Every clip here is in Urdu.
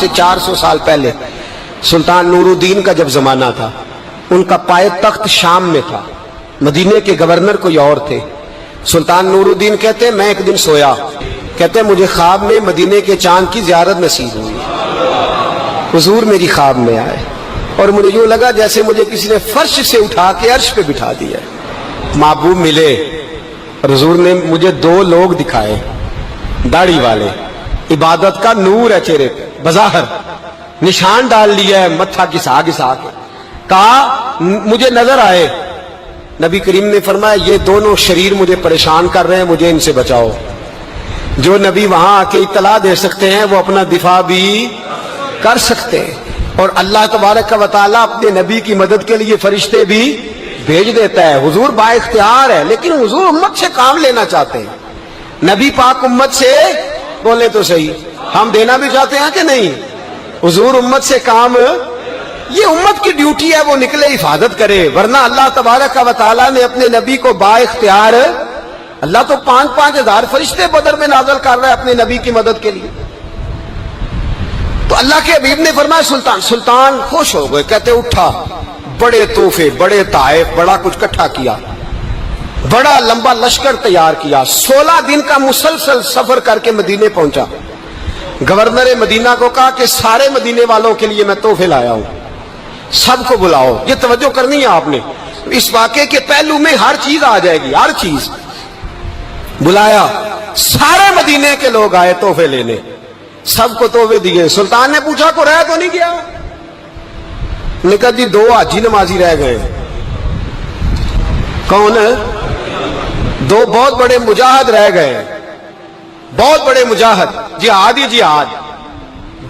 سے 400 سال پہلے سلطان نور الدین کا جب زمانہ تھا، ان کا پائے تخت شام میں تھا، مدینے کے گورنر کوئی اور تھے۔ سلطان نور الدین کہتے ہیں میں ایک دن سویا، کہتے ہیں مجھے خواب میں مدینے کے چاند کی زیارت نصیب ہوئی، حضور میری خواب میں آئے اور مجھے یوں لگا جیسے مجھے کسی نے فرش سے اٹھا کے عرش پہ بٹھا دیا۔ محبوب ملے اور حضور نے مجھے 2 لوگ دکھائے، داڑھی والے، عبادت کا نور ہے چہرے پہ، بظاہر نشان ڈال لیا ہے، متھا گھسا گھسا کے، کہا مجھے نظر آئے۔ نبی کریم نے فرمایا یہ دونوں شریر مجھے پریشان کر رہے ہیں، مجھے ان سے بچاؤ۔ جو نبی وہاں آ کے اطلاع دے سکتے ہیں وہ اپنا دفاع بھی کر سکتے ہیں، اور اللہ تبارک و تعالیٰ اپنے نبی کی مدد کے لیے فرشتے بھی بھیج دیتا ہے۔ حضور با اختیار ہے، لیکن حضور امت سے کام لینا چاہتے ہیں۔ نبی پاک امت سے بولے تو صحیح، ہم دینا بھی چاہتے ہیں کہ نہیں؟ حضور امت سے کام، یہ امت کی ڈیوٹی ہے وہ نکلے حفاظت کرے، ورنہ اللہ تبارک و تعالیٰ نے اپنے نبی کو با اختیار، اللہ تو 5,000 ہزار فرشتے بدر میں نازل کر رہا ہے اپنے نبی کی مدد کے لیے۔ تو اللہ کے حبیب نے فرمایا سلطان خوش ہو گئے، کہتے اٹھا، بڑے تحفے، بڑے تحائف، بڑا کچھ اکٹھا کیا، بڑا لمبا لشکر تیار کیا، 16 دن کا مسلسل سفر کر کے مدینے پہنچا۔ گورنر مدینہ کو کہا کہ سارے مدینے والوں کے لیے میں تحفے لایا ہوں، سب کو بلاؤ۔ یہ توجہ کرنی ہے آپ نے، اس واقعے کے پہلو میں ہر چیز آ جائے گی، ہر چیز۔ بلایا، سارے مدینے کے لوگ آئے تحفے لینے، سب کو تحفے دیے۔ سلطان نے پوچھا کو رہ تو نہیں گیا؟ نے کہا جی 2 حاجی نمازی رہ گئے۔ کون؟ 2 بہت بڑے مجاہد رہ گئے، بہت بڑے مجاہد، جہادی جہاد،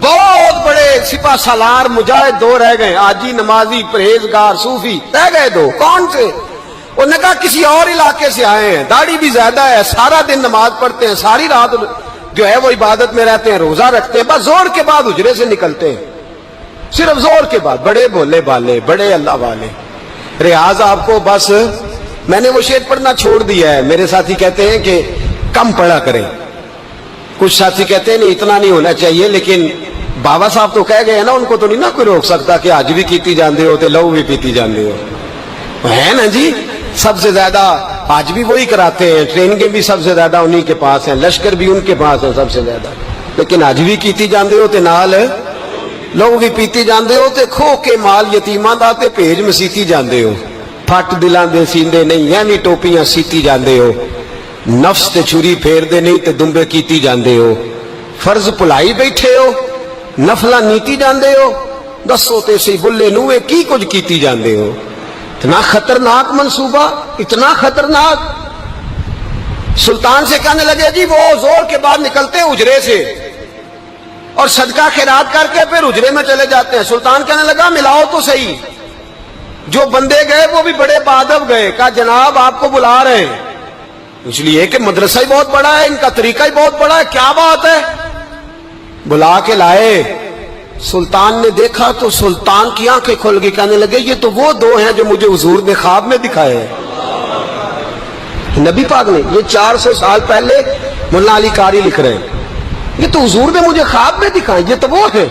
بہت بڑے سپہ سالار مجاہد 2 رہ گئے، حاجی نمازی پرہیزگار صوفی رہ گئے 2۔ کون سے؟ انہوں نے کہا کسی اور علاقے سے آئے ہیں، داڑھی بھی زیادہ ہے، سارا دن نماز پڑھتے ہیں، ساری رات جو ہے وہ عبادت میں رہتے ہیں، روزہ رکھتے ہیں، بس زور کے بعد حجرے سے نکلتے ہیں، صرف زور کے بعد، بڑے بولے بالے، بڑے اللہ والے۔ ریاض آپ کو بس میں نے وہ شعر پڑھنا چھوڑ دیا ہے، میرے ساتھی کہتے ہیں کہ کم پڑھا کریں، کچھ ساتھی کہتے ہیں نہیں اتنا نہیں ہونا چاہیے، لیکن بابا صاحب تو کہہ گئے ہیں نا، ان کو تو نہیں نا کوئی روک سکتا کہ آج بھی کیتی جاندے ہو تے لو بھی پیتی جاندے ہو، ہے نا جی؟ سب سے زیادہ آج بھی وہی کراتے ہیں، ٹریننگیں بھی سب سے زیادہ انہی کے پاس ہیں، لشکر بھی ان کے پاس ہے سب سے زیادہ، لیکن آج بھی کیتی جاندے ہو تے نال لوگ بھی پیتی جاندے ہو تے کھو کے مال یتیماں دا تے بھیج مسیتی جاندے ہو، پھٹ دلاں دے سیندے نہیں، یعنی ٹوپیاں سیتی جاندے ہو، نفس تے چھری پھیر دے نہیں تے دمبے کیتی جاندے ہو، فرض پلائی بیٹھے ہو، نفلہ نیتی جاندے ہو، دسو تے سی بلے نوے کی کچھ کیتی جاندے ہو۔ اتنا خطرناک منصوبہ، اتنا خطرناک۔ سلطان سے کہنے لگے جی وہ زور کے بعد نکلتے ہیں اجرے سے اور صدقہ خیرات کر کے پھر اجرے میں چلے جاتے ہیں۔ سلطان کہنے لگا ملاؤ تو صحیح، جو بندے گئے وہ بھی بڑے بادب گئے، کہا جناب آپ کو بلا رہے ہیں، اس لیے کہ مدرسہ ہی بہت بڑا ہے، ان کا طریقہ ہی بہت بڑا ہے، کیا بات ہے؟ بلا کے لائے۔ سلطان نے دیکھا تو سلطان کی آنکھیں کھل گئی، کہنے لگے یہ تو وہ 2 ہیں جو مجھے حضور نے خواب میں دکھائے ہیں۔ نبی پاک نے، یہ 400 سال پہلے مولانا علی قاری لکھ رہے ہیں، یہ تو حضور نے مجھے خواب میں دکھائے، یہ تو وہ ہے۔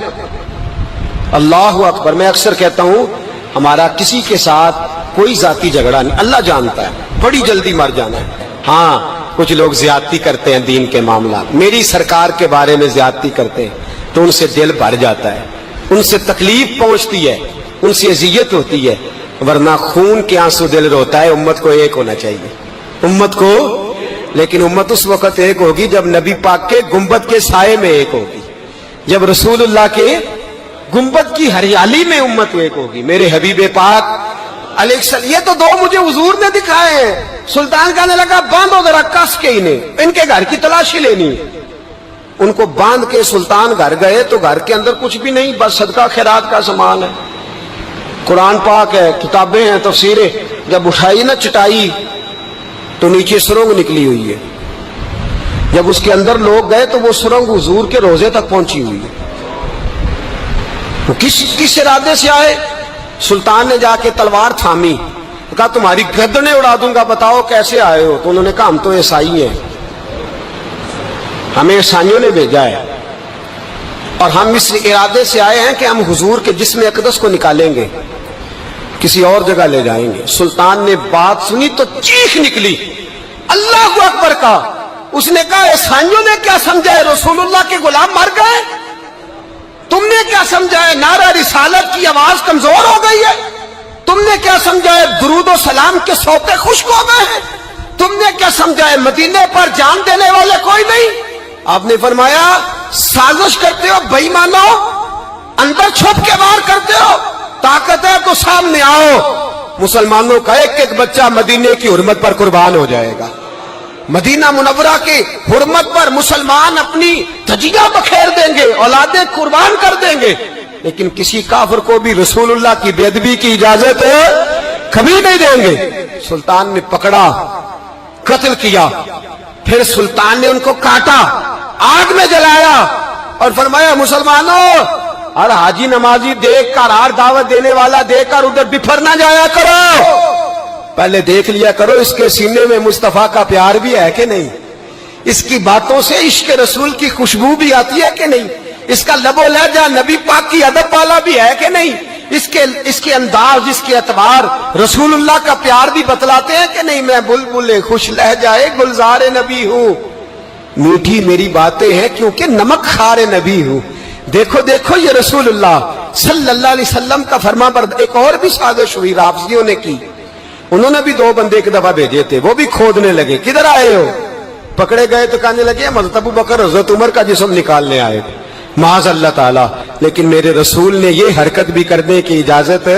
اللہ اکبر۔ میں اکثر کہتا ہوں ہمارا کسی کے ساتھ کوئی ذاتی جھگڑا نہیں، اللہ جانتا ہے، بڑی جلدی مر جانا ہے۔ ہاں کچھ لوگ زیادتی کرتے ہیں دین کے معاملات، میری سرکار کے بارے میں زیادتی کرتے ہیں تو ان سے دل بھر جاتا ہے، ان سے تکلیف پہنچتی ہے، ان سے اذیت ہوتی ہے، ورنہ خون کے آنسو دل روتا ہے۔ امت کو ایک ہونا چاہیے، امت کو، لیکن امت اس وقت ایک ہوگی جب نبی پاک کے گنبد کے سائے میں ایک ہوگی، جب رسول اللہ کے گنبد کی ہریالی میں امت ایک ہوگی۔ میرے حبیب پاک علیہ السلام، یہ تو 2 مجھے حضور نے دکھائے ہیں۔ سلطان کہنے لگا باندھو ذرا کس کے انہیں، ان کے گھر کی تلاشی لینی۔ ان کو باندھ کے سلطان گھر گئے تو گھر کے اندر کچھ بھی نہیں، بس صدقہ خیرات کا سامان ہے، قرآن پاک ہے، کتابیں ہیں، تفسیریں۔ جب اٹھائی نا چٹائی تو نیچے سرنگ نکلی ہوئی ہے، جب اس کے اندر لوگ گئے تو وہ سرنگ حضور کے روزے تک پہنچی ہوئی ہے۔ کس ارادے سے آئے؟ سلطان نے جا کے تلوار تھامی، کہا تمہاری گردنیں اڑا دوں گا، بتاؤ کیسے آئے ہو؟ تو انہوں نے کہا ہم تو عیسائی ہیں۔ ہمیں عیسائیوں نے بھیجا ہے اور ہم اس ارادے سے آئے ہیں کہ ہم حضور کے جسم اقدس کو نکالیں گے، کسی اور جگہ لے جائیں گے۔ سلطان نے بات سنی تو چیخ نکلی، اللہ اکبر کا۔ اس نے کہا عیسائیوں نے کیا سمجھا ہے رسول اللہ کے غلام مر گئے؟ تم نے کیا سمجھا ہے نعرہ رسالت کی آواز کمزور ہو گئی ہے؟ تم نے کیا سمجھا ہے درود و سلام کے سوتے خشک ہو گئے ہیں؟ تم نے کیا سمجھا ہے مدینے پر جان دینے والے کوئی نہیں؟ آپ نے فرمایا سازش کرتے ہو بے ایمانو، اندر چھپ کے وار کرتے ہو، طاقت ہے تو سامنے آؤ۔ مسلمانوں کا ایک ایک بچہ مدینے کی حرمت پر قربان ہو جائے گا۔ مدینہ منورہ کی حرمت پر مسلمان اپنی دھجیاں بکھیر دیں گے، اولادیں قربان کر دیں گے، لیکن کسی کافر کو بھی رسول اللہ کی بے ادبی کی اجازت کبھی نہیں دیں گے۔ سلطان نے پکڑا، قتل کیا، پھر سلطان نے ان کو کاٹا، آگ میں جلایا اور فرمایا مسلمانوں، ہر حاجی نمازی دیکھ کر، ہر دعوت دینے والا دیکھ کر ادھر بفر نہ جایا کرو، پہلے دیکھ لیا کرو اس کے سینے میں مصطفیٰ کا پیار بھی ہے کہ نہیں، اس کی باتوں سے عشق رسول کی خوشبو بھی آتی ہے کہ نہیں، اس کا لب و لہجہ نبی پاک کی ادب والا بھی ہے کہ نہیں، اس کے انداز، اس کے اعتبار رسول اللہ کا پیار بھی بتلاتے ہیں کہ نہیں۔ میں بلبل خوش لہجہ گلزار نبی ہوں، میٹھی میری باتیں ہیں کیونکہ نمک خار نبی ہوں۔ دیکھو دیکھو یہ رسول اللہ صلی اللہ علیہ وسلم کا فرما بردار۔ ایک اور بھی سازش ہوئی رافضیوں نے کی، انہوں نے بھی 2 بندے ایک دفعہ بھیجے تھے، وہ بھی کھودنے لگے، کدھر آئے ہو؟ پکڑے گئے تو کہنے لگے حضرت ابو بکر حضرت عمر کا جسم نکالنے آئے تھے، معاذ اللہ تعالی، لیکن میرے رسول نے یہ حرکت بھی کرنے کی اجازت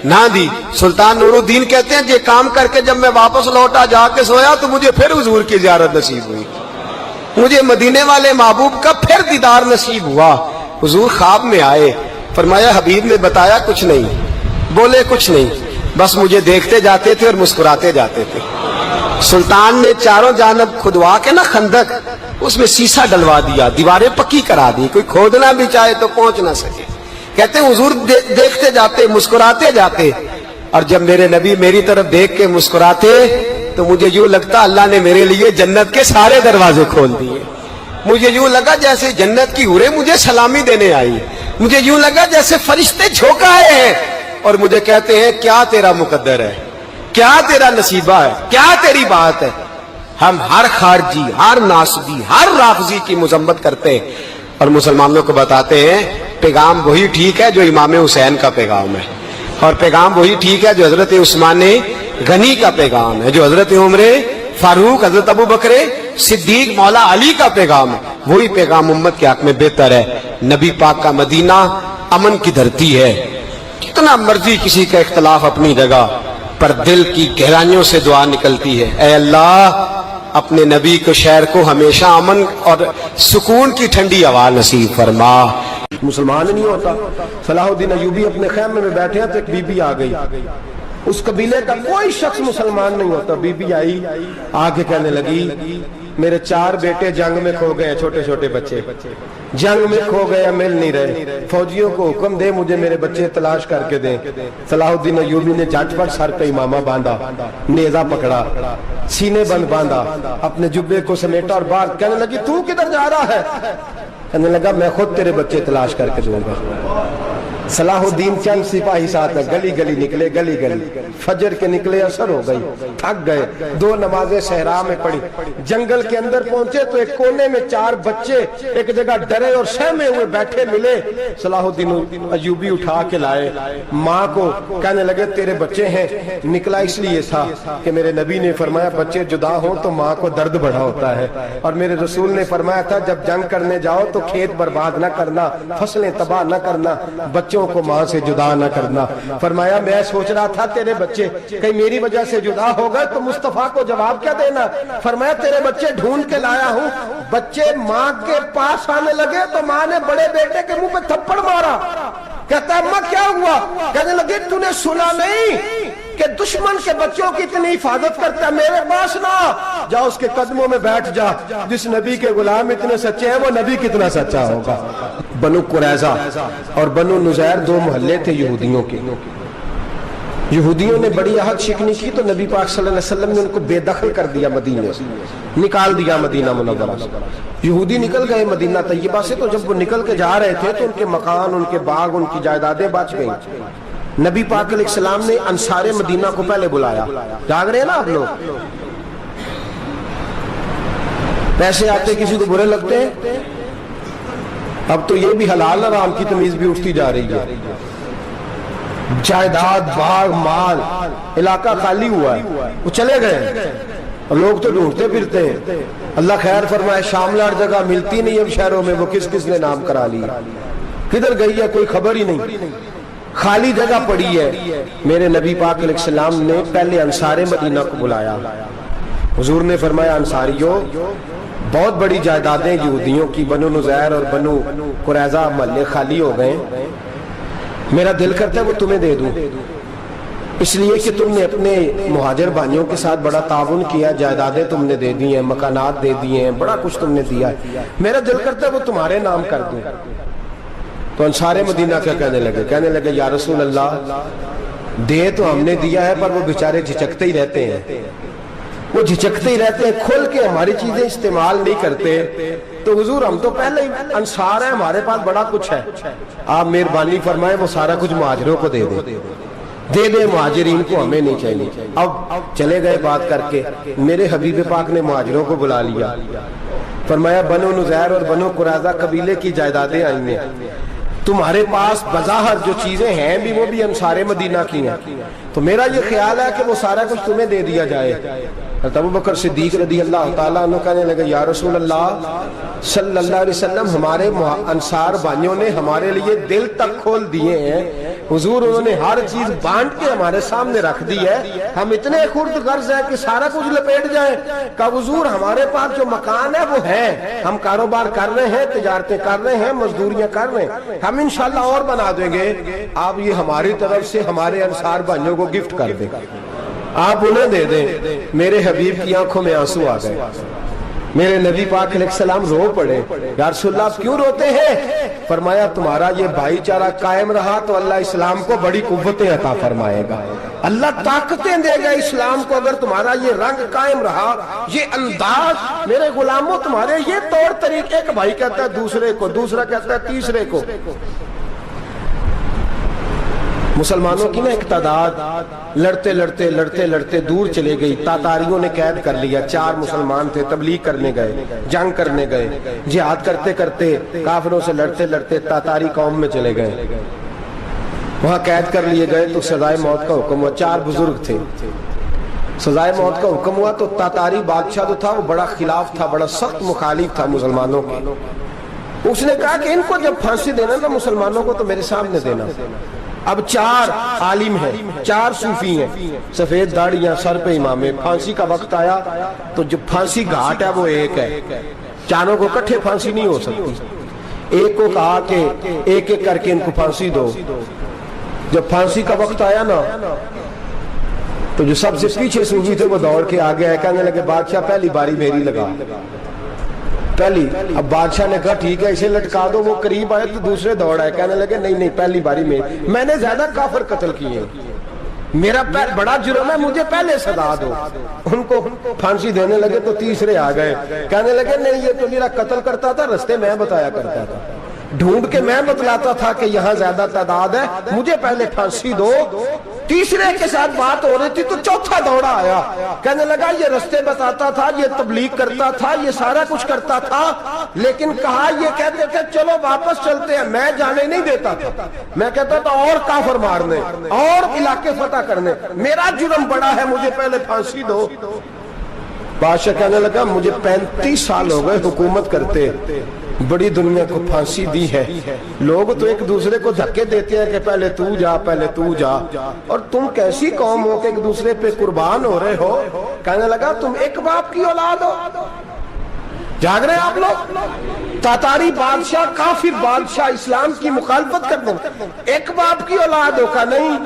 نہ دی۔ سلطان نور الدین کہتے ہیں یہ کام کر کے جب میں واپس لوٹا جا کے سویا تو مجھے پھر حضور کی زیارت نصیب ہوئی، مجھے مدینے والے محبوب کا پھر دیدار نصیب ہوا۔ حضور خواب میں آئے، فرمایا حبیب نے بتایا کچھ نہیں، بولے کچھ نہیں، بس مجھے دیکھتے جاتے تھے اور مسکراتے جاتے تھے۔ سلطان نے چاروں جانب کھدوا کے نا خندق، اس میں سیسا ڈلوا دیا، دیواریں پکی کرا دی، کوئی کھودنا بھی چاہے تو پہنچ نہ سکے۔ کہتے ہیں حضور دیکھتے جاتے، مسکراتے جاتے، اور جب میرے نبی میری طرف دیکھ کے مسکراتے تو مجھے یوں لگتا اللہ نے میرے لیے جنت کے سارے دروازے کھول دیے۔ مجھے یوں لگا جیسے جنت کی حوریں مجھے سلامی دینے آئی، مجھے یوں لگا جیسے فرشتے جھونکا آئے ہیں اور مجھے کہتے ہیں کیا تیرا مقدر ہے، کیا تیرا نصیبہ ہے، کیا تیری بات ہے۔ ہم ہر خارجی، ہر ناسبی، ہر رافضی کی مذمت کرتے ہیں اور مسلمانوں کو بتاتے ہیں پیغام وہی ٹھیک ہے جو امام حسین کا پیغام ہے، اور پیغام وہی ٹھیک ہے جو حضرت عثمان غنی کا پیغام ہے، جو حضرت عمر فاروق، حضرت ابو بکر صدیق، مولا علی کا پیغام ہے۔ وہی پیغام امت کے حق میں بہتر ہے۔ نبی پاک کا مدینہ امن کی دھرتی ہے، کتنا مرضی کسی کا اختلاف اپنی جگہ، پر دل کی گہرائیوں سے دعا نکلتی ہے، اے اللہ اپنے نبی کو شہر کو ہمیشہ امن اور سکون کی ٹھنڈی ہوا نصیب فرما۔ مسلمان نہیں ہوتا۔ صلاح الدین ایوبی اپنے خیمے میں بیٹھے ہیں تو ایک بی بی آ گئی، اس قبیلے کا کوئی شخص مسلمان نہیں ہوتا۔ بی بی آئی، آگے کہنے لگی میرے 4 بیٹے جنگ میں کھو گئے، چھوٹے چھوٹے بچے جنگ میں کھو گئے، مل نہیں رہے، فوجیوں کو حکم دے مجھے میرے بچے تلاش کر کے دیں۔ صلاح الدین ایوبی نے جھٹ پٹ سر پہ امامہ باندھا، نیزہ پکڑا، سینے بند باندھا، اپنے جبے کو سمیٹا اور باہر کہنے لگی تو کدھر جا رہا ہے؟ کہنے لگا میں خود تیرے بچے تلاش کر کے دوں گا۔ صلاح الدین چند سپاہی ساتھ گلی گلی نکلے، گلی گلی فجر کے نکلے، اثر ہو گئی، تھک گئے، 2 نمازیں صحرا میں پڑھی، جنگل کے اندر پہنچے تو ایک کونے میں 4 بچے ایک جگہ ڈرے اور سہمے ہوئے بیٹھے ملے۔ صلاح الدین ایوبی اٹھا کے لائے، ماں کو کہنے لگے تیرے بچے ہیں۔ نکلا اس لیے تھا کہ میرے نبی نے فرمایا بچے جدا ہوں تو ماں کو درد بڑا ہوتا ہے، اور میرے رسول نے فرمایا تھا جب جنگ کرنے جاؤ تو کھیت برباد نہ کرنا، فصلیں تباہ نہ کرنا، بچوں کو ماں سے جدا نہ کرنا۔ فرمایا میں سوچ رہا تھا تیرے بچے کہیں میری وجہ سے جدا ہو گئے تو مصطفیٰ کو جواب کیا دینا۔ فرمایا تیرے بچے ڈھونڈ کے لایا ہوں۔ بچے ماں کے پاس آنے لگے تو ماں نے بڑے بیٹے کے منہ پہ تھپڑ مارا۔ کہتا اماں کیا ہوا؟ کہنے لگے تو نے سنا نہیں کہ دشمن کے بچوں کی اتنی حفاظت کرتا ہے، میرے پاس نہ جا، اس کے قدموں میں بیٹھ جا، جس نبی کے غلام اتنے سچے ہیں وہ نبی کتنا سچا ہوگا۔ بنو قریظہ اور بنو نذیر 2 محلے تھے یہودیوں کے، یہودیوں نے بڑی عہد شکنی کی تو نبی پاک صلی اللہ علیہ وسلم نے ان کو بے دخل کر دیا، مدینے سے نکال دیا مدینہ منورہ سے۔ یہودی نکل گئے مدینہ طیبہ سے، تو جب وہ نکل کے جا رہے تھے تو ان کے مکان، ان کے باغ، ان کی جائیدادیں بچ گئیں۔ نبی پاک علیہ السلام نے انصار مدینہ کو پہلے بلایا۔ جاگ رہے ہیں نا آپ لوگ؟ پیسے آتے کسی کو برے لگتے ہیں؟ اب تو یہ بھی حلال حرام کی تمیز بھی اٹھتی جا رہی ہے۔ جائیداد، باغ، مال، علاقہ خالی ہوا ہے، وہ چلے گئے اور لوگ تو ڈھونڈتے پھرتے ہیں۔ اللہ خیر فرمائے، شاملہ ہر جگہ ملتی نہیں اب شہروں میں، وہ کس کس نے نام کرا لیا، کدھر گئی ہے کوئی خبر ہی نہیں، خالی جگہ پڑی ہے۔ میرے نبی پاک علیہ السلام نے پہلے انصار مدینہ کو بلایا۔ حضور نے فرمایا، انصاریوں، بہت بڑی جائیدادیں یہودیوں کی، بنو نذیر اور بنو قریظہ محلے خالی ہو گئے، میرا دل کرتا ہے وہ تمہیں دے دوں، اس لیے کہ تم نے اپنے مہاجر بھائیوں کے ساتھ بڑا تعاون کیا، جائیدادیں تم نے دے دی ہیں، مکانات دے دیے ہیں، بڑا کچھ تم نے دیا ہے، میرا دل کرتا ہے وہ تمہارے نام کر دوں۔ تو انصار مدینہ کیا کہنے لگے یا رسول اللہ، دے تو ہم نے دیا ہے پر وہ بیچارے جھچکتے ہی رہتے ہیں، وہ جھچکتے ہی رہتے ہیں، کھل کے ہماری چیزیں استعمال نہیں کرتے۔ تو حضور ہم تو پہلے ہی انصار ہیں، ہمارے پاس بڑا کچھ ہے، آپ مہربانی فرمائیں وہ سارا کچھ مہاجروں کو دے دے، مہاجرین کو ہمیں نہیں چاہیے۔ اب چلے گئے بات کر کے، میرے حبیب پاک نے مہاجروں کو بلا لیا، فرمایا بنو نذیر اور بنو قریظہ قبیلے کی جائیدادیں آئی ہیں، تمہارے پاس بظاہر جو چیزیں ہیں بھی وہ بھی انصار مدینہ کی ہیں، تو میرا یہ خیال ہے کہ وہ سارا کچھ تمہیں دے دیا جائے۔ حضرت ابوبکر صدیق رضی اللہ تعالیٰ عنہ کہنے لگے یا رسول اللہ صلی اللہ علیہ وسلم، ہمارے انصار بھائیوں نے ہمارے لیے دل تک کھول دیے ہیں، حضور انہوں نے ہر چیز بانٹ کے ہمارے سامنے رکھ دی ہے، ہم اتنے خرد غرض ہیں کہ سارا کچھ لپیٹ جائیں۔ کہ حضور ہمارے پاس جو مکان ہے وہ ہے، ہم کاروبار کر رہے ہیں، تجارتیں کر رہے ہیں، مزدوریاں کر رہے ہیں، ہم انشاءاللہ اور بنا دیں گے، آپ یہ ہماری طرف سے ہمارے انصار بھائیوں کو گفٹ کر دیں، آپ انہیں دے دیں۔ میرے حبیب کی آنکھوں میں آنسو آ گئے، میرے نبی پاک علیہ السلام رو پڑے، یا رسول اللہ آپ کیوں روتے ہیں؟ فرمایا تمہارا یہ بھائی چارہ قائم رہا تو اللہ اسلام کو بڑی قوتیں عطا فرمائے گا، اللہ طاقتیں دے گا اسلام کو، اگر تمہارا یہ رنگ قائم رہا، یہ انداز، میرے غلاموں تمہارے یہ طور طریقے، ایک بھائی کہتا ہے دوسرے کو، دوسرا کہتا ہے تیسرے کو۔ مسلمانوں کی نا ایک تعداد لڑتے لڑتے لڑتے لڑتے دور چلے گئی، تاتاریوں نے قید کر لیا، 4 مسلمان تھے، تبلیغ کرنے گئے، جنگ کرنے گئے، جہاد کرتے کرتے کافروں سے لڑتے لڑتے تاتاری قوم میں چلے گئے، وہاں قید کر لیے گئے تو سزائے موت کا حکم ہوا، 4 بزرگ تھے، سزائے موت کا حکم ہوا تو تاتاری بادشاہ جو تھا وہ بڑا خلاف تھا، بڑا سخت مخالف تھا مسلمانوں کے، اس نے کہا کہ ان کو جب پھانسی دینا نا مسلمانوں کو تو میرے سامنے دینا۔ اب 4 عالم ہیں، 4 صوفی ہیں، سفید داڑیاں، سر پہ امامے، پھانسی کا وقت آیا تو جو پھانسی گھاٹ ہے وہ ایک ہے، چاروں کو کٹھے پھانسی نہیں ہو سکتی، ایک کو کہا کہ ایک ایک کر کے ان کو پھانسی دو۔ جب پھانسی کا وقت آیا نا تو جو سب سے پیچھے صوفی تھے وہ دوڑ کے آگے آئے، کہنے لگے بادشاہ پہلی باری میری لگا، پہلی۔ اب بادشاہ نے کہا ٹھیک ہے اسے لٹکا دو، وہ قریب آئے تو دوسرے دوڑ آئے، کہنے لگے نہیں نہیں پہلی باری میں نے زیادہ کافر قتل کیے، میرا بڑا جرم ہے، مجھے پہلے سزا دو۔ ان کو پھانسی دینے لگے تو تیسرے آ گئے، کہنے لگے نہیں یہ تو میرا قتل کرتا تھا، رستے میں بتایا کرتا تھا، ڈھونڈ کے میں بتلاتا تھا کہ یہاں زیادہ تعداد ہے، مجھے پہلے پھانسی دو۔ تیسرے کے ساتھ بات ہو رہی تھی تو چوتھا دوڑا آیا، کہنے لگا یہ رستے بتاتا تھا، یہ تبلیغ کرتا تھا، یہ سارا کچھ کرتا تھا، لیکن کہا یہ کہتے تھے چلو واپس چلتے ہیں، میں جانے نہیں دیتا تھا، میں کہتا تھا اور کافر مارنے اور علاقے فتح کرنے، میرا جرم بڑا ہے، مجھے پہلے پھانسی دو۔ بادشاہ کہنے لگا مجھے 35 سال ہو گئے حکومت کرتے، بڑی دنیا کو پھانسی دی ہے، لوگ تو ایک دوسرے کو دھکے دیتے ہیں کہ پہلے تو جا پہلے تو جا، اور تم کیسی قوم ہو کہ ایک دوسرے پہ قربان ہو رہے ہو؟ کہنے لگا تم ایک باپ کی اولاد ہو۔ جاگ رہے ہیں آپ لوگ؟ تاتاری بادشاہ، کافر بادشاہ، اسلام کی مخالفت کرتے ہیں، ایک باپ کی اولاد ہو کا نہیں،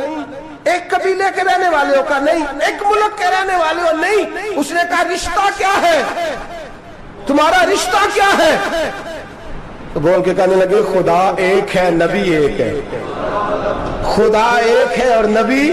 ایک قبیلے کے رہنے والے ہو کا نہیں، ایک ملک کے رہنے والے ہو نہیں۔ اس نے کہا رشتہ کیا ہے تمہارا، رشتہ کیا ہے؟ تو بول کے کہنے لگے خدا ایک ہے، نبی ایک ہے، خدا ایک ہے اور نبی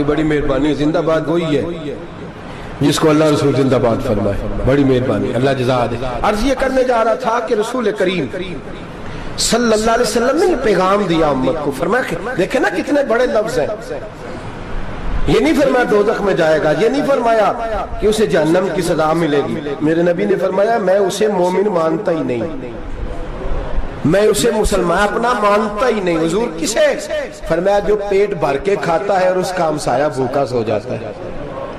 کی بڑی مہربانی, زندہ باد وہی ہے جس کو اللہ رسول زندہ باد فرمائے, بڑی مہربانی, اللہ جزا دے. عرض یہ کرنے جا رہا تھا کہ رسول کریم صلی اللہ علیہ وسلم نے پیغام دیا امت کو, فرمایا کہ دیکھیں نا کتنے بڑے لفظ ہیں. یہ نہیں فرمایا دوزخ میں جائے گا, یہ نہیں فرمایا کہ اسے جہنم کی سزا ملے گی. میرے نبی نے فرمایا میں اسے مومن مانتا ہی نہیں, میں اسے مسلمان اپنا مانتا ہی نہیں. حضور کسے؟ فرمایا جو پیٹ بھر کے کھاتا ہے اور اس کا ہمسایہ بھوکا سو جاتا ہے.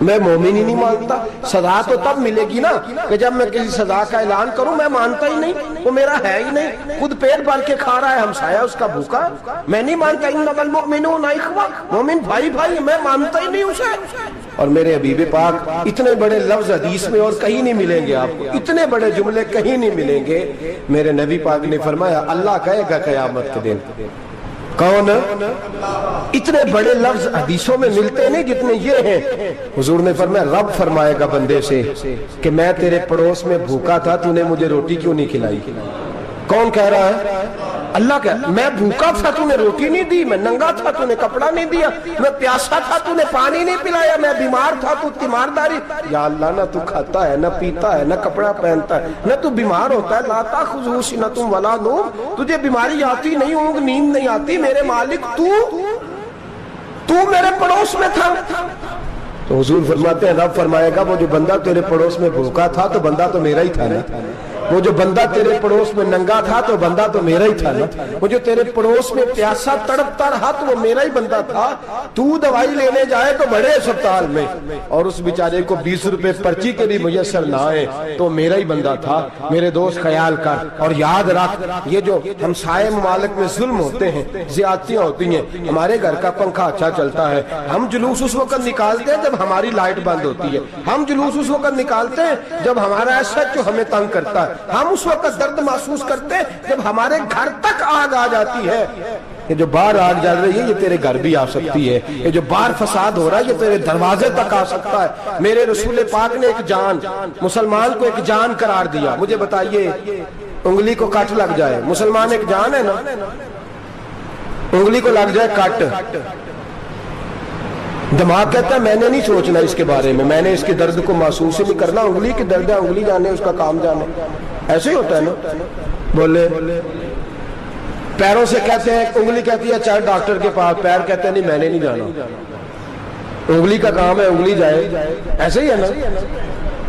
میں مومن ہی نہیں مانتا. سزا تو تب ملے گی نا کہ جب میں کسی سزا کا اعلان کروں. میں مانتا ہی نہیں, وہ میرا ہے ہی نہیں, خود پیٹ بھر کے کھا رہا ہے, ہمسایہ اس کا بھوکا. میں نہیں مانتا انما المؤمنون اخوہ, مومن بھائی بھائی, میں مانتا ہی نہیں اسے. اور میرے حبیب پاک اتنے بڑے لفظ حدیث میں اور کہیں نہیں ملیں گے آپ کو, اتنے بڑے جملے کہیں نہیں ملیں گے. میرے نبی پاک نے فرمایا اللہ کہے گا قیامت کے دن, کون؟ اتنے بڑے لفظ حدیثوں میں ملتے نہیں جتنے یہ ہیں. حضور نے فرمایا رب فرمائے گا بندے سے کہ میں تیرے پڑوس میں بھوکا تھا, تو نے مجھے روٹی کیوں نہیں کھلائی؟ کون کہہ رہا ہے؟ اللہ کہہ, میں بھوکا تھا تو نے روٹی نہیں دی, میں ننگا تھا تو نے کپڑا نہیں دیا, میں پیاسا تھا تو نے پانی نہیں پلایا, میں بیمار تھا تو تیمارداری. یا اللہ نہ تو کھاتا ہے, نہ پیتا ہے, نہ کپڑا پہنتا ہے, نہ تو بیمار ہوتا ہے. لا تأخذہ سنۃ ولا نوم, تجھے بیماری آتی نہیں, اونگ نیند نہیں آتی. میرے مالک تو میرے پڑوس میں تھا. تو حضور فرماتے ہیں رب فرمائے گا وہ جو بندہ تیرے پڑوس میں بھوکا تھا تو بندہ تو میرا ہی تھا نا, وہ جو بندہ تیرے پڑوس میں ننگا تھا تو بندہ تو میرا ہی تھا نا, وہ جو تیرے پڑوس میں پیاسا تڑپتا رہا تو وہ میرا ہی بندہ تھا. تو دوائی لینے جائے تو بڑے اسپتال میں اور اس بیچارے کو 20 روپے پرچی کے بھی میسر نہ آئے تو میرا ہی بندہ تھا. میرے دوست خیال کر اور یاد رکھ, یہ جو ہمسائے ممالک میں ظلم ہوتے ہیں, زیادتیاں ہوتی ہیں. ہمارے گھر کا پنکھا اچھا چلتا ہے, ہم جلوس اس وقت نکالتے ہیں جب ہماری لائٹ بند ہوتی ہے, ہم جلوس اس وقت نکالتے ہیں جب ہمارا ایسا جو ہمیں تنگ کرتا ہے, ہم اس وقت درد محسوس کرتے ہیں جب ہمارے گھر تک آگ آ جاتی ہے. یہ جو باہر آگ جل رہی ہے یہ تیرے گھر بھی آ سکتی ہے, یہ جو باہر فساد ہو رہا ہے یہ تیرے دروازے تک آ سکتا ہے. میرے رسول پاک نے ایک جان, مسلمان کو ایک جان قرار دیا. مجھے بتائیے انگلی کو کٹ لگ جائے, مسلمان ایک جان ہے نا, انگلی کو لگ جائے کٹ, دماغ کہتا ہے میں نے نہیں سوچنا اس کے بارے میں نے اس کے درد کو محسوس ہی نہیں کرنا. انگلی کی درد ہے, انگلی جانے, اس کا کام جانے. ایسے ہی ہوتا ہے نا. بولے پیروں سے کہتے ہیں, انگلی کہتی ہے چل ڈاکٹر کے پاس, پیر کہتے ہیں نہیں میں نے نہیں جانا, انگلی کا کام ہے انگلی جائے. ایسے ہی ہے نا.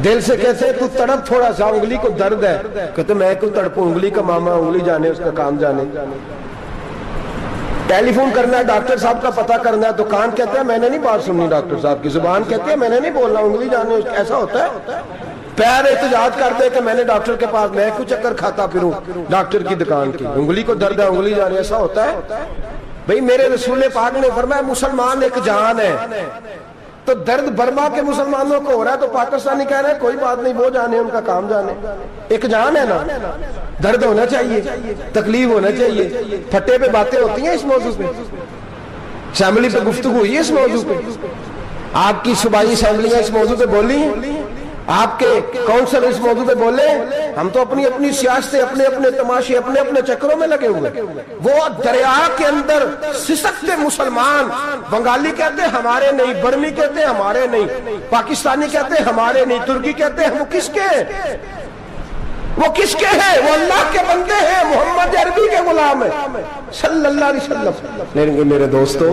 دل سے کہتے ہیں تو تڑپ تھوڑا سا, انگلی کو درد ہے, کہتے میں کیوں تڑپوں, انگلی کا ماما, انگلی جانے, اس کا کام جانے. ٹیلی فون کرنا ہے, ڈاکٹر صاحب کا پتہ کرنا ہے, تو کان کہتے ہیں میں نے نہیں بات سننی ڈاکٹر صاحب کی, زبان کہتے ہیں میں نے نہیں بولنا, انگلی جانے. ایسا ہوتا ہے. پیر احتجاج کرتے کہ میں نے ڈاکٹر کے پاس, میں کیوں چکر کھاتا پھروں ڈاکٹر کی دکان کی, انگلی کو درد ہے انگلی جانے. ایسا ہوتا ہے بھئی. میرے رسول پاک نے فرمایا مسلمان ایک جان ہے. تو درد برما کے مسلمانوں کو ہو رہا ہے تو پاکستانی کہہ رہے ہیں کوئی بات نہیں, وہ جانے, ان کا کام جانے. ایک جان ہے نا, درد ہونا چاہیے, تکلیف ہونا چاہیے. پھٹے پہ باتیں ہوتی ہیں اس موضوع پہ, اسمبلی پہ گفتگو ہوئی ہے اس موضوع پہ, آپ کی صوبائی اسمبلیاں اس موضوع پہ بولی ہیں, آپ کے کونسل اس موضوع پہ بولے. ہم تو اپنی اپنی سیاستیں, اپنے اپنے تماشے, اپنے اپنے چکروں میں لگے ہوئے. وہ دریا کے اندر سسکتے مسلمان, بنگالی کہتے ہیں ہمارے نہیں, برمی کہتے ہیں ہمارے نہیں, پاکستانی کہتے ہیں ہمارے نہیں, ترکی کہتے ہیں ہم کس کے ہیں, وہ کس کے ہیں؟ وہ اللہ کے بندے ہیں, محمد عربی کے غلام ہیں صلی اللہ علیہ وسلم. لیکن میرے دوستو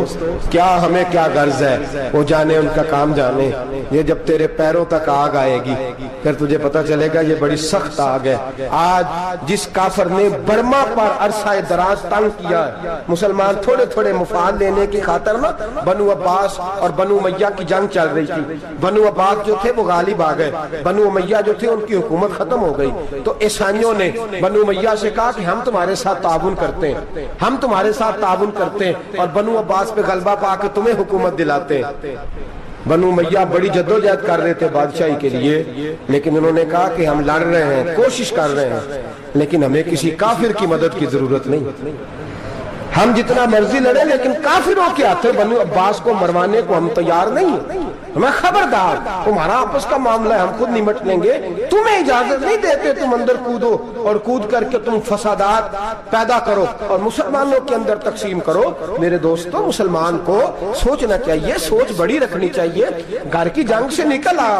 کیا ہمیں کیا غرض ہے, وہ جانے, ان کا کام جانے. یہ جب تیرے پیروں تک آگ آئے گی پھر تجھے پتا چلے گا یہ بڑی سخت آگ ہے. آج جس کافر نے برما پر عرصہ دراز تنگ کیا ہے, مسلمان تھوڑے تھوڑے مفاد لینے کی خاطر نا, بنو عباس اور بنو امیہ کی جنگ چل رہی تھی. بنو عباس جو تھے وہ غالب آ گئے, بنو امیہ جو تھے ان کی حکومت ختم ہو گئی. تو عیسائیوں نے بنو امیہ سے کہا کہ ہم تمہارے ساتھ تعاون کرتے ہیں, ہم تمہارے ساتھ تعاون کرتے ہیں اور بنو عباس پہ غلبہ پا کے تمہیں حکومت دلاتے ہیں. بنو امیہ بڑی جدوجہد کر رہے تھے بادشاہی کے لیے, لیکن انہوں نے کہا کہ ہم لڑ رہے ہیں, کوشش کر رہے ہیں, لیکن ہمیں کسی کافر کی مدد کی ضرورت نہیں. ہم جتنا مرضی لڑیں لیکن کافروں کے ہاتھوں بنو عباس کو مروانے کو ہم تیار نہیں ہیں. ہمیں خبردار, تمہارا آپس کا معاملہ ہے, ہم خود نمٹ لیں گے, تمہیں اجازت نہیں دیتے تم اندر کودو اور کود کر کے تم فسادات پیدا کرو اور مسلمانوں کے اندر تقسیم کرو. میرے دوستو, مسلمان کو سوچنا چاہیے, سوچ بڑی رکھنی چاہیے. گھر کی جنگ سے نکل آ,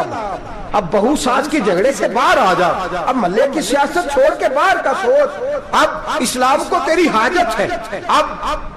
اب بہو ساز کے جھگڑے سے باہر آ جا, اب محلے کی سیاست چھوڑ کے باہر کا سوچ. اب اسلام کو تیری حاجت ہے. اب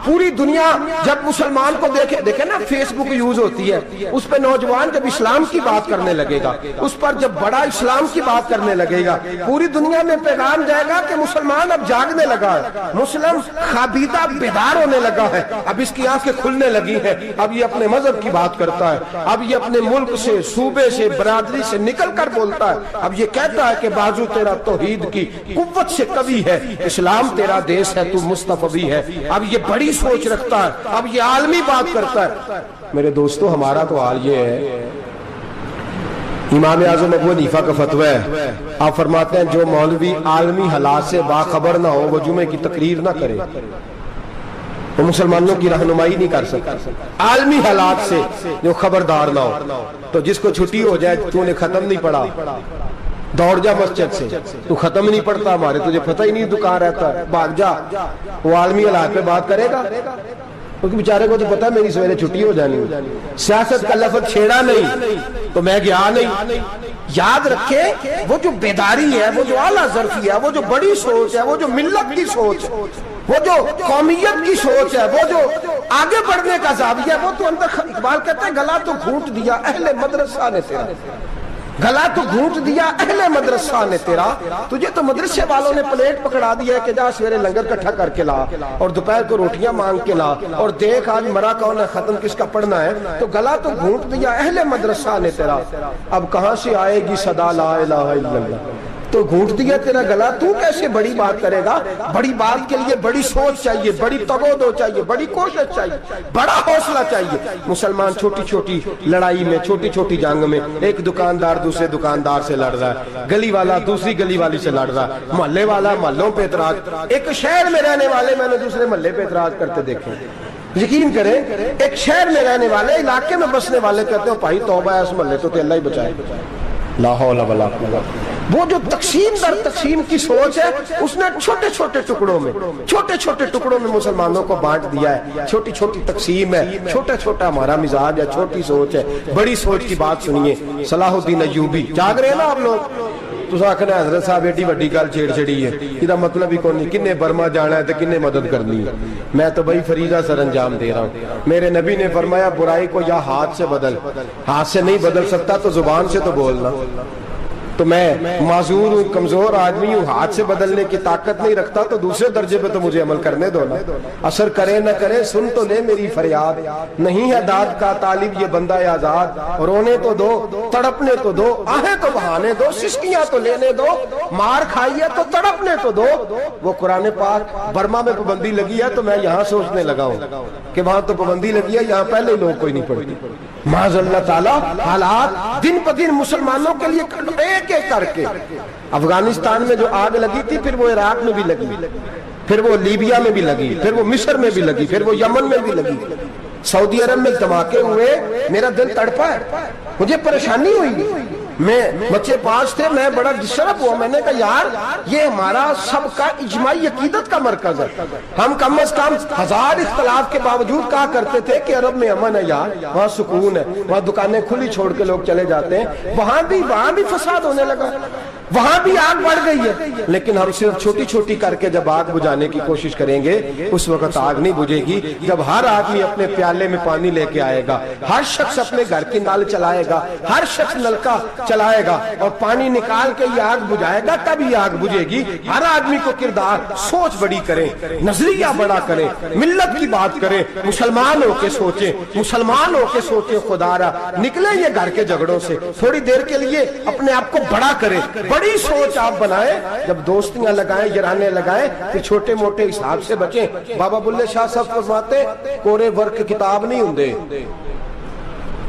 پوری دنیا جب مسلمان کو دیکھے نا, فیس بک یوز ہوتی ہے, اس پہ نوجوان جب اسلام کی بات کرنے لگے گا, اس پر جب بڑا اسلام کی بات کرنے لگے گا, پوری دنیا میں پیغام جائے گا کہ مسلمان اب جاگنے لگا ہے, مسلم خوابیدہ بیدار ہونے لگا ہے, اب اس کی آنکھیں کھلنے لگی ہیں, اب یہ اپنے مذہب کی بات کرتا ہے, اب یہ اپنے ملک سے, صوبے سے, برادری سے نکل کر بولتا ہے. اب یہ کہتا ہے کہ بازو تیرا توحید کی قوت سے قوی ہے, اسلام تیرا دیش ہے, تو مصطفی ہے. اب یہ بڑی سوچ رکھتا ہے, اب یہ عالمی بات کرتا ہے. میرے دوستو, ہمارا تو حال یہ ہے, امام اعظم ابو حنیفہ کا فتویٰ ہے, آپ فرماتے ہیں جو مولوی عالمی حالات سے باخبر نہ ہو وہ جمعے کی تقریر نہ کرے, وہ مسلمانوں کی رہنمائی نہیں کر سکتا. عالمی حالات سے جو خبردار نہ ہو, تو جس کو چھٹی ہو جائے, تو نے ختم نہیں پڑھا, دوڑ جا مسجد سے, تو ختم نہیں پڑھتا, ہمارے تجھے پتہ ہی نہیں تو کہاں رہتا ہے, بھاگ جا. وہ عالمی حالات پہ بات کرے گا, کیونکہ بیچارے کو تو پتا میری سویرے چھٹی ہو جانی. سیاست کا لفظ چھیڑا نہیں تو میں گیا نہیں. یاد رکھے, وہ جو بیداری ہے, وہ جو اعلیٰ ظرفی ہے, وہ جو بڑی سوچ ہے, وہ جو ملت کی سوچ ہے, وہ جو قومیت کی سوچ ہے, وہ جو آگے بڑھنے کا زاویہ ہے, وہ تو اندر. اقبال کہتے ہیں گلا تو گھونٹ دیا اہل مدرسہ نے تیرا, گلا تو گھونٹ دیا اہل مدرسہ نے تیرا, تجھے تو مدرسے والوں نے پلیٹ پکڑا دیا ہے کہ جا سویرے لنگر کٹھا کر کے لا اور دوپہر کو روٹیاں مانگ کے لا, اور دیکھ آج مرا کون ہے, ختم کس کا پڑھنا ہے. تو گلا تو گھونٹ دیا اہل مدرسہ نے تیرا, اب کہاں سے آئے گی صدا لا الہ الا اللہ. تو گھونٹ دیا تیرا گلا, تو کیسے بڑی بات کرے گا؟ بڑی بات کے لیے بڑی سوچ چاہیے, بڑی تگودو چاہیے, بڑی کوشش چاہیے, بڑا حوصلہ چاہیے. مسلمان چھوٹی چھوٹی لڑائی میں, چھوٹی چھوٹی جنگ میں, ایک دکاندار دوسرے دکاندار سے لڑ رہا ہے, گلی والا دوسری گلی والی سے لڑ رہا ہے, محلے والا محلوں پہ اعتراض. ایک شہر میں رہنے والے میں نے دوسرے محلے پہ اعتراض کرتے دیکھے. یقین کریں, ایک شہر میں رہنے والے, علاقے میں بسنے والے کہتے ہیں بھائی توبہ ہے اس محلے تو اللہ ہی بچائے. لا حول ولا قوت. وہ جو تقسیم در تقسیم کی سوچ ہے, اس نے چھوٹے چھوٹے ٹکڑوں میں مسلمانوں کو بانٹ دیا ہے. چھوٹی چھوٹی تقسیم ہے, چھوٹا چھوٹا ہمارا مزاج ہے, چھوٹی سوچ ہے. بڑی سوچ کی بات سنیے. صلاح الدین ایوبی, جاگ رہے ہیں نا آپ لوگ, تو آخنا حضرت صاحب ایڈی وڈی گل چھیڑ چھڑی ہے, یہ مطلب ہی کون نہیں, کنے برما جانا ہے تو کنے مدد کرنی ہے. میں تو بھائی فریضہ سر انجام دے رہا ہوں. میرے نبی نے فرمایا برائی کو یا ہاتھ سے بدل, ہاتھ سے نہیں بدل سکتا تو زبان سے تو بولنا. تو میں معذور ہوں, کمزور آدمی ہوں, ہاتھ سے بدلنے کی طاقت نہیں رکھتا, تو دوسرے درجے پہ تو مجھے عمل کرنے دو نا. اثر کرے نہ کرے سن تو لے میری فریاد, نہیں ہے داد کا طالب یہ بندہ آزاد. رونے تو دو, تڑپنے تو دو, آہیں تو بہانے دو, سسکیاں تو لینے دو, مار کھائیے تو تڑپنے تو دو. وہ قرآن پاک, برما میں پابندی لگی ہے تو میں یہاں سوچنے لگا ہوں کہ وہاں تو پابندی لگی ہے, یہاں پہلے لوگ کوئی نہیں پڑھتی. معاذ اللہ تعالیٰ حالات دن پہ دن مسلمانوں کے لیے ایک ایک کر کے. افغانستان میں جو آگ لگی تھی, پھر وہ عراق میں بھی لگی, پھر وہ لیبیا میں بھی لگی, پھر وہ مصر میں بھی لگی, پھر وہ یمن میں بھی لگی, سعودی عرب میں دھماکے ہوئے. میرا دل تڑپا ہے, مجھے پریشانی ہوئی. میں بچے 5 تھے, میں بڑا ڈسٹرب ہوا. میں نے کہا یار یہ ہمارا سب کا اجماعی عقیدت کا مرکز ہے. ہم کم از کم 1000 اختلاف کے باوجود کہا کرتے تھے کہ عرب میں امن ہے یار, وہاں سکون ہے, وہاں دکانیں کھلی چھوڑ کے لوگ چلے جاتے ہیں. وہاں بھی فساد ہونے لگا, وہاں بھی آگ بڑھ گئی ہے. لیکن ہم صرف چھوٹی چھوٹی کر کے جب آگ بجھانے کی کوشش کریں گے, اس وقت آگ نہیں بجھے گی. جب ہر آدمی اپنے پیالے میں پانی لے کے آئے گا, ہر شخص اپنے گھر کی نل چلائے گا, ہر شخص نلکا چلائے گا اور پانی نکال کے یہ آگ بجھائے گا, تب یہ آگ بجھے گی. ہر آدمی کو کردار, سوچ بڑی کریں, نظریہ بڑا کریں, ملت کی بات کریں, مسلمان ہو کے سوچیں, مسلمان ہو کے سوچیں. خدا را نکلیں یہ گھر کے جھگڑوں سے, تھوڑی دیر کے لیے اپنے آپ کو بڑا کریں, بڑی سوچ آپ بنائیں. جب دوستیاں لگائیں, یرانے لگائیں, پھر چھوٹے موٹے حساب سے بچیں. بابا بلے شاہ صاحب فرماتے کورے ورک کتاب نہیں ہوندے,